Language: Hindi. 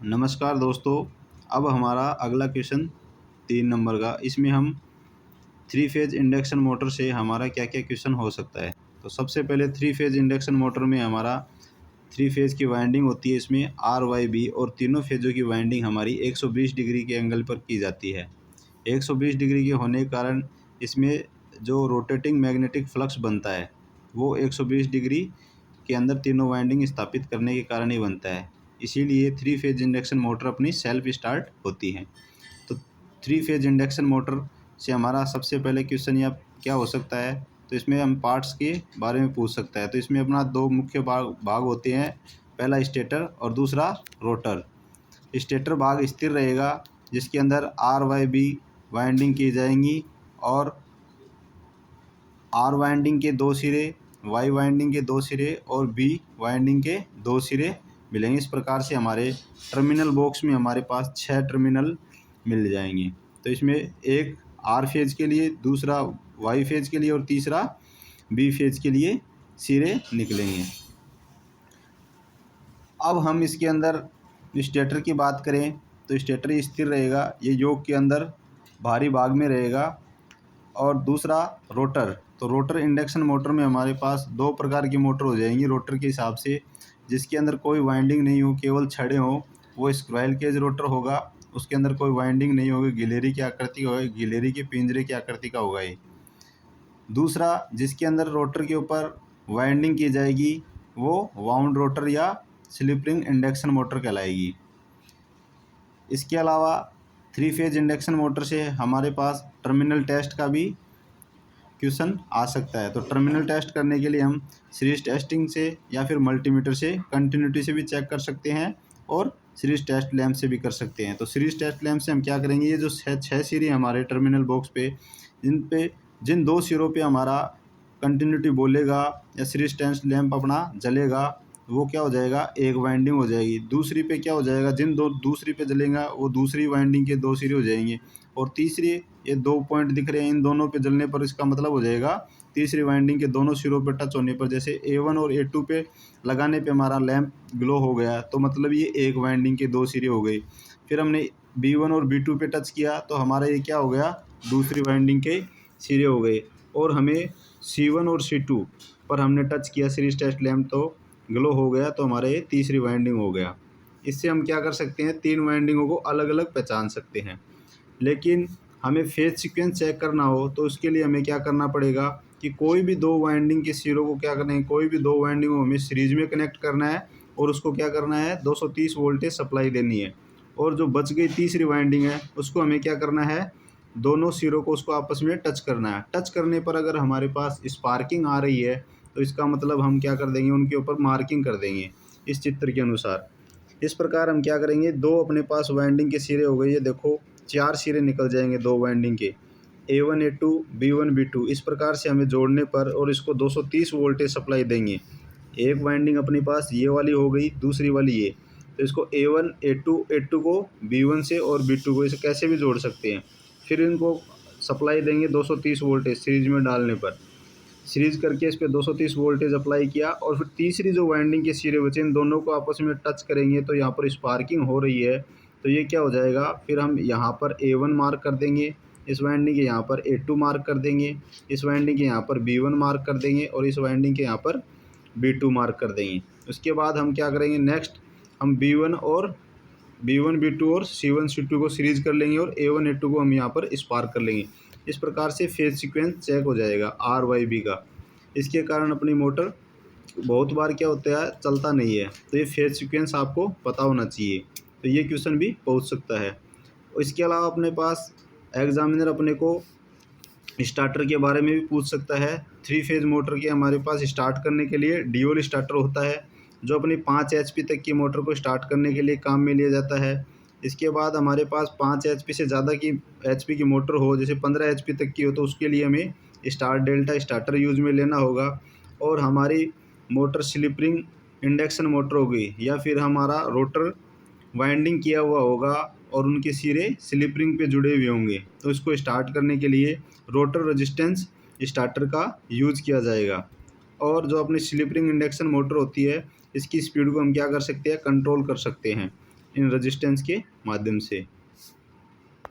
नमस्कार दोस्तों। अब हमारा अगला क्वेश्चन 3 नंबर का, इसमें हम 3 फेज इंडक्शन मोटर से हमारा क्या क्या क्वेश्चन हो सकता है। तो सबसे पहले 3 फेज इंडक्शन मोटर में हमारा 3 फेज की वाइंडिंग होती है। इसमें आर वाई बी और तीनों फेजों की वाइंडिंग हमारी 120 डिग्री के एंगल पर की जाती है। 120 डिग्री के होने के कारण इसमें जो रोटेटिंग मैग्नेटिक फ्लक्स बनता है वो 120 डिग्री के अंदर तीनों वाइंडिंग स्थापित करने के कारण ही बनता है। इसीलिए 3 फेज इंडक्शन मोटर अपनी सेल्फ स्टार्ट होती है। तो 3 फेज इंडक्शन मोटर से हमारा सबसे पहले क्वेश्चन या क्या हो सकता है, तो इसमें हम पार्ट्स के बारे में पूछ सकता है। तो इसमें अपना दो मुख्य भाग होते हैं, पहला स्टेटर और दूसरा रोटर। स्टेटर भाग स्थिर रहेगा जिसके अंदर आर वाई बी वाइंडिंग की जाएंगी और आर वाइंडिंग के 2 सिरे, वाई वाइंडिंग के 2 सिरे और बी वाइंडिंग के 2 सिरे मिलेंगे। इस प्रकार से हमारे टर्मिनल बॉक्स में हमारे पास 6 टर्मिनल मिल जाएंगे। तो इसमें एक आर फेज के लिए, दूसरा वाई फेज के लिए और तीसरा बी फेज के लिए सिरे निकलेंगे। अब हम इसके अंदर स्टेटर की बात करें तो स्टेटर स्थिर रहेगा, ये योक के अंदर भारी भाग में रहेगा। और दूसरा रोटर, तो रोटर इंडक्शन मोटर में हमारे पास 2 प्रकार की मोटर हो जाएंगी रोटर के हिसाब से। जिसके अंदर कोई वाइंडिंग नहीं हो, केवल छड़ें हो, वो स्क्वायर केज रोटर होगा। उसके अंदर कोई वाइंडिंग नहीं होगी, गिलेरी की आकृति का होगा, गिलेरी के पिंजरे की आकृति का होगा ये। दूसरा जिसके अंदर रोटर के ऊपर वाइंडिंग की जाएगी वो वाउंड रोटर या स्लिप रिंग इंडक्शन मोटर कहलाएगी। इसके अलावा 3 फेज इंडक्शन मोटर से हमारे पास टर्मिनल टेस्ट का भी क्वेश्चन आ सकता है। तो टर्मिनल टेस्ट करने के लिए हम सीरीज टेस्टिंग से या फिर मल्टीमीटर से कंटिन्यूटी से भी चेक कर सकते हैं और सीरीज टेस्ट लैंप से भी कर सकते हैं। तो सीरीज टेस्ट लैंप से हम क्या करेंगे, ये जो 6 सिरे हमारे टर्मिनल बॉक्स पे जिन 2 सिरों पे हमारा कंटिन्यूटी बोलेगा या सीरीज टेस्ट लैंप अपना जलेगा, वो क्या हो जाएगा, एक वाइंडिंग हो जाएगी। दूसरी पे क्या हो जाएगा, दूसरी पे जलेगा वो दूसरी वाइंडिंग के 2 सिरे हो जाएंगे। और तीसरी, ये 2 पॉइंट दिख रहे हैं, इन दोनों पे जलने पर इसका मतलब हो जाएगा तीसरी वाइंडिंग के दोनों सिरों पर टच होने पर, जैसे A1 और A2 पे लगाने पे हमारा लैंप ग्लो हो गया तो मतलब ये एक वाइंडिंग के 2 सिरे हो गए। फिर हमने B1 और B2 पे टच किया तो हमारा ये क्या हो गया, दूसरी वाइंडिंग के सिरे हो गए। और हमें C1 और C2 पर हमने टच किया सीरीज टेस्ट लैंप तो ग्लो हो गया, तो हमारा ये तीसरी वाइंडिंग हो गया। इससे हम क्या कर सकते हैं, 3 वाइंडिंगों को अलग अलग पहचान सकते हैं। लेकिन हमें फेज सीक्वेंस चेक करना हो तो उसके लिए हमें क्या करना पड़ेगा कि कोई भी 2 वाइंडिंग के सिरों को क्या करना है, कोई भी 2 वाइंडिंग को हमें सीरीज में कनेक्ट करना है और उसको क्या करना है, 230 वोल्टेज सप्लाई देनी है। और जो बच गई तीसरी वाइंडिंग है उसको हमें क्या करना है, दोनों सिरों को उसको आपस में टच करना है। टच करने पर अगर हमारे पास स्पार्किंग आ रही है तो इसका मतलब हम क्या कर देंगे, उनके ऊपर मार्किंग कर देंगे इस चित्र के अनुसार। इस प्रकार हम क्या करेंगे, 2 अपने पास वाइंडिंग के सिरे हो गए, ये देखो 4 सिरे निकल जाएंगे 2 वाइंडिंग के, A1 A2 B1 B2। इस प्रकार से हमें जोड़ने पर और इसको 230 वोल्टेज सप्लाई देंगे। एक वाइंडिंग अपने पास ये वाली हो गई, दूसरी वाली ये, तो इसको A1 A2 को B1 से और B2 को इसे कैसे भी जोड़ सकते हैं। फिर इनको सप्लाई देंगे 230 वोल्टेज सीरीज में डालने पर। सीरीज करके इस पर 230 वोल्टेज अप्लाई किया और फिर तीसरी जो वाइंडिंग के सिरे बचे इन दोनों को आपस में टच करेंगे तो यहाँ पर स्पार्किंग हो रही है, तो ये क्या हो जाएगा, फिर हम यहाँ पर A1 मार्क कर देंगे, इस वाइंडिंग के यहाँ पर A2 मार्क कर देंगे, इस वाइंडिंग के यहाँ पर B1 मार्क कर देंगे और इस वाइंडिंग के यहाँ पर B2 मार्क कर देंगे। उसके बाद हम क्या करेंगे, नेक्स्ट हम B1 B2 और C1 C2 को सीरीज कर लेंगे और A1 A2 को हम यहाँ पर स्पार्क कर लेंगे। इस प्रकार से फेज सीक्वेंस चेक हो जाएगा आर वाई बी का। इसके कारण अपनी मोटर बहुत बार क्या होता है, चलता नहीं है। तो ये फेज सीक्वेंस आपको पता होना चाहिए, तो ये क्वेश्चन भी पूछ सकता है। इसके अलावा अपने पास एग्जामिनर अपने को स्टार्टर के बारे में भी पूछ सकता है। 3 फेज मोटर के हमारे पास स्टार्ट करने के लिए ड्यूल स्टार्टर होता है जो अपनी 5 HP तक की मोटर को स्टार्ट करने के लिए काम में लिया जाता है। इसके बाद हमारे पास 5 HP से ज़्यादा की HP की मोटर हो, जैसे 15 HP तक की हो, तो उसके लिए हमें स्टार्ट डेल्टा स्टार्टर यूज में लेना होगा। और हमारी motor slip ring induction motor होगी या फिर हमारा रोटर वाइंडिंग किया हुआ होगा और उनके सिरे स्लिप रिंग पे जुड़े हुए होंगे, तो इसको स्टार्ट करने के लिए रोटर रेजिस्टेंस स्टार्टर का यूज़ किया जाएगा। और जो अपनी स्लिप रिंग इंडक्शन मोटर होती है इसकी स्पीड को हम क्या कर सकते हैं, कंट्रोल कर सकते हैं। इन रेजिस्टेंस के माध्यम से।